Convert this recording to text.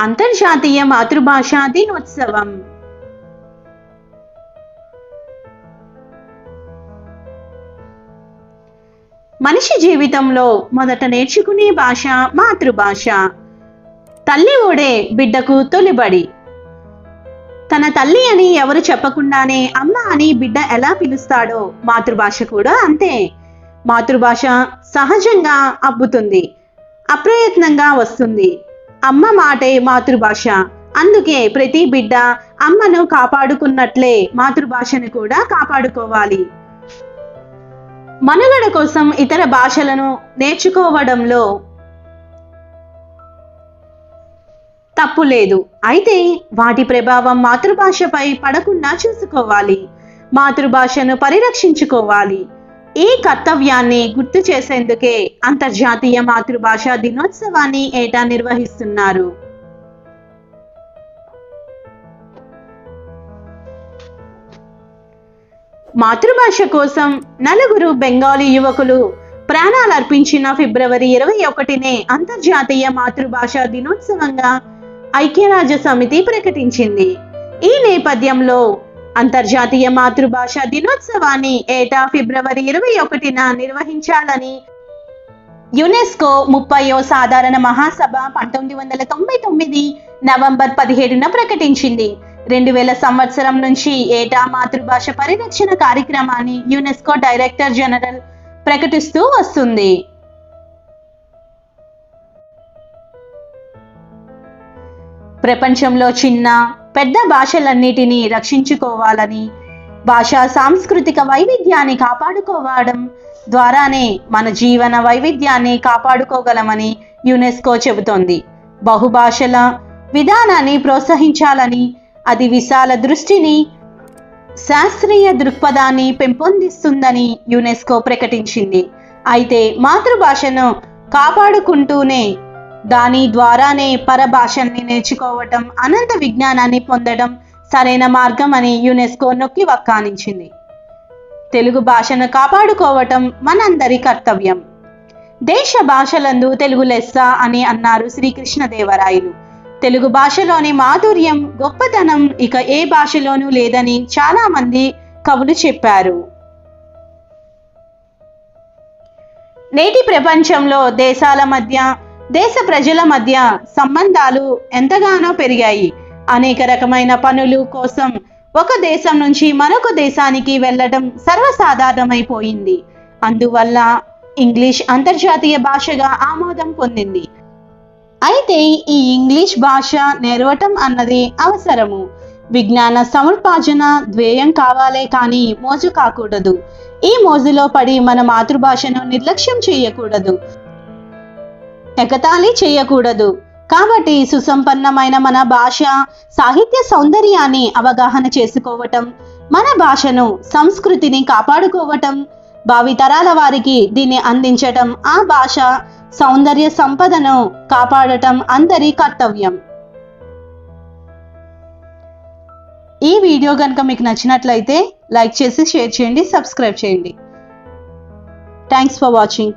అంతర్జాతీయ మాతృభాషా దినోత్సవం. మనిషి జీవితంలో మొదట నేర్చుకునే భాష మాతృభాష. తల్లి ఓడే బిడ్డకు తొలిబడి. తన తల్లి అని ఎవరు చెప్పకుండానే అమ్మ అని బిడ్డ ఎలా పిలుస్తాడో మాతృభాష కూడా అంతే. మాతృభాష సహజంగా అబ్బుతుంది, అప్రయత్నంగా వస్తుంది. అమ్మ మాటే మాతృభాష. అందుకే ప్రతి బిడ్డ అమ్మను కాపాడుకున్నట్లే మాతృభాషను కూడా కాపాడుకోవాలి. మనుగడ కోసం ఇతర భాషలను నేర్చుకోవడంలో తప్పు లేదు. అయితే వాటి ప్రభావం మాతృభాషపై పడకుండా చూసుకోవాలి. మాతృభాషను పరిరక్షించుకోవాలి. ఈ కర్తవ్యాన్ని గుర్తు చేసేందుకే అంతర్జాతీయ మాతృభాషా దినోత్సవాన్ని ఏటా నిర్వహిస్తున్నారు. మాతృభాష కోసం నలుగురు బెంగాలీ యువకులు ప్రాణాలర్పించిన ఫిబ్రవరి 21నే అంతర్జాతీయ మాతృభాషా దినోత్సవంగా ఐక్యరాజ్య సమితి ప్రకటించింది. ఈ నేపథ్యంలో అంతర్జాతీయ మాతృభాషా దినోత్సవాన్ని ఏటా ఫిబ్రవరి 21న నిర్వహించాలని యునెస్కో 30వ సాధారణ మహాసభ 1999 నవంబర్ 17న ప్రకటించింది. 2000 సంవత్సరం నుంచి ఏటా మాతృభాష పరిరక్షణ కార్యక్రమాన్ని యునెస్కో డైరెక్టర్ జనరల్ ప్రకటిస్తూ వస్తుంది. ప్రపంచంలో చిన్న పెద్ద భాషలన్నిటినీ రక్షించుకోవాలని, భాషా సాంస్కృతిక వైవిధ్యాన్ని కాపాడుకోవడం ద్వారానే మన జీవన వైవిధ్యాన్ని కాపాడుకోగలమని యునెస్కో చెబుతోంది. బహుభాషల విధానాన్ని ప్రోత్సహించాలని, అది విశాల దృష్టిని, శాస్త్రీయ దృక్పథాన్ని పెంపొందిస్తుందని యునెస్కో ప్రకటించింది. అయితే మాతృభాషను కాపాడుకుంటూనే దాని ద్వారానే పరభాషల్ని నేర్చుకోవటం, అనంత విజ్ఞానాన్ని పొందడం సరైన మార్గం అని యునెస్కో నొక్కి వక్కానించింది. తెలుగు భాషను కాపాడుకోవటం మనందరి కర్తవ్యం. దేశ భాషలందు తెలుగు లెస్స అని అన్నారు శ్రీకృష్ణదేవరాయలు. తెలుగు భాషలోని మాధుర్యం, గొప్పతనం ఇక ఏ భాషలోనూ లేదని చాలా మంది కవులు చెప్పారు. నేటి ప్రపంచంలో దేశాల మధ్య, దేశ ప్రజల మధ్య సంబంధాలు ఎంతగానో పెరిగాయి. అనేక రకమైన పనులు కోసం ఒక దేశం నుంచి మరొక దేశానికి వెళ్ళడం సర్వసాధారణమైపోయింది. అందువల్ల ఇంగ్లీష్ అంతర్జాతీయ భాషగా ఆమోదం పొందింది. అయితే ఈ ఇంగ్లీష్ భాష నేర్వటం అన్నది అవసరము. విజ్ఞాన సముపార్జన ధ్యేయం కావాలే కానీ మోజు కాకూడదు. ఈ మోజులో పడి మన మాతృభాషను నిర్లక్ష్యం చేయకూడదు, ఎగతాళి చేయకూడదు. కాబట్టి సుసంపన్నమైన మన భాష సాహిత్య సౌందర్యాన్ని అవగాహన చేసుకోవటం, మన భాషను సంస్కృతిని కాపాడుకోవటం, భావితరాల వారికి దీన్ని అందించటం, ఆ భాష సౌందర్య సంపదను కాపాడటం అందరి కర్తవ్యం. ఈ వీడియో కనుక మీకు నచ్చినట్లయితే లైక్ చేసి షేర్ చేయండి, సబ్స్క్రైబ్ చేయండి. Thanks for watching.